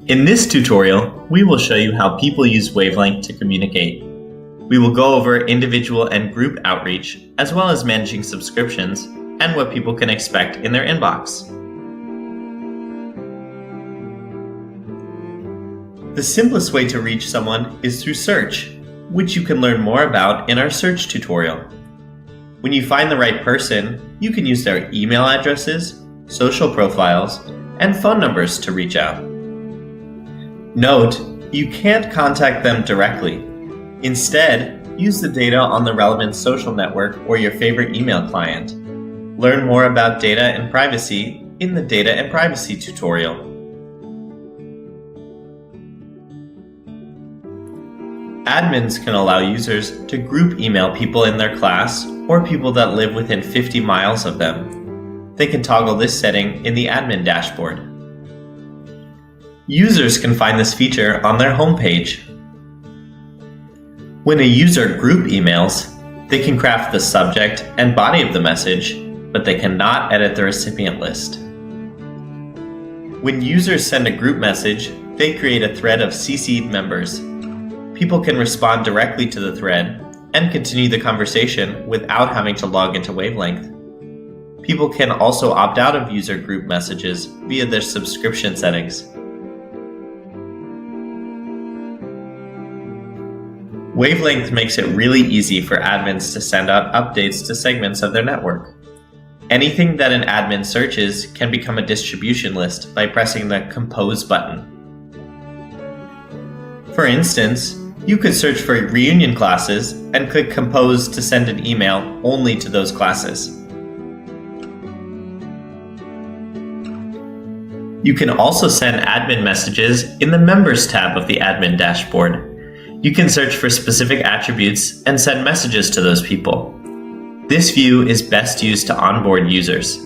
In this tutorial, we will show you how people use Wavelength to communicate. We will go over individual and group outreach, as well as managing subscriptions, and what people can expect in their inbox. The simplest way to reach someone is through search, which you can learn more about in our search tutorial. When you find the right person, you can use their email addresses, social profiles, and phone numbers to reach out. Note, you can't contact them directly. Instead, use the data on the relevant social network or your favorite email client. Learn more about data and privacy in the Data and Privacy tutorial. Admins can allow users to group email people in their class or people that live within 50 miles of them. They can toggle this setting in the admin dashboard. Users can find this feature on their homepage. When a user group emails, they can craft the subject and body of the message, but they cannot edit the recipient list. When users send a group message, they create a thread of CC'd members. People can respond directly to the thread and continue the conversation without having to log into Wavelength. People can also opt out of user group messages via their subscription settings. Wavelength makes it really easy for admins to send out updates to segments of their network. Anything that an admin searches can become a distribution list by pressing the Compose button. For instance, you could search for reunion classes and click Compose to send an email only to those classes. You can also send admin messages in the Members tab of the admin dashboard. You can search for specific attributes and send messages to those people. This view is best used to onboard users.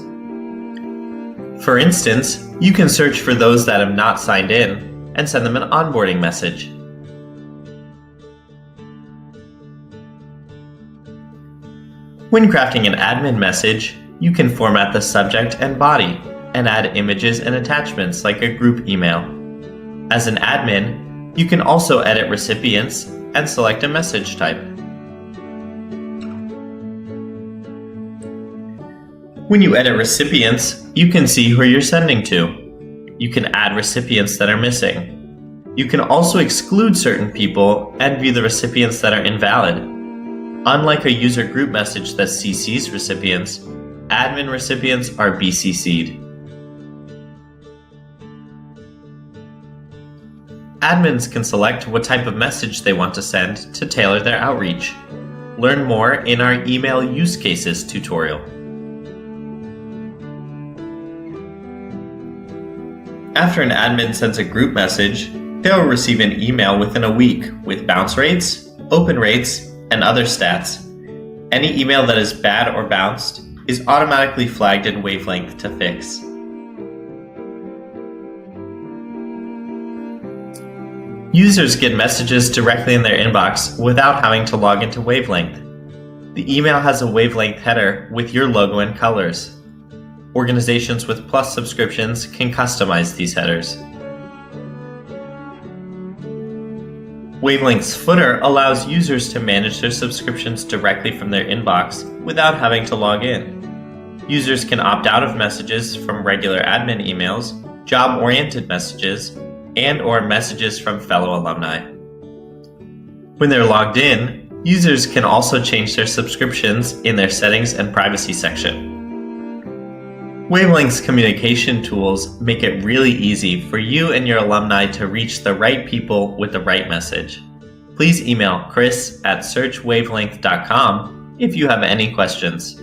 For instance, you can search for those that have not signed in and send them an onboarding message. When crafting an admin message, you can format the subject and body and add images and attachments like a group email. As an admin, you can also edit recipients and select a message type. When you edit recipients, you can see who you're sending to. You can add recipients that are missing. You can also exclude certain people and view the recipients that are invalid. Unlike a user group message that CCs recipients, admin recipients are BCC'd. Admins can select what type of message they want to send to tailor their outreach. Learn more in our Email Use Cases tutorial. After an admin sends a group message, they'll receive an email within a week with bounce rates, open rates, and other stats. Any email that is bad or bounced is automatically flagged in Wavelength to fix. Users get messages directly in their inbox without having to log into Wavelength. The email has a Wavelength header with your logo and colors. Organizations with Plus subscriptions can customize these headers. Wavelength's footer allows users to manage their subscriptions directly from their inbox without having to log in. Users can opt out of messages from regular admin emails, job-oriented messages, and/or messages from fellow alumni. When they're logged in, users can also change their subscriptions in their settings and privacy section. Wavelength's communication tools make it really easy for you and your alumni to reach the right people with the right message. Please email chris@searchwavelength.com if you have any questions.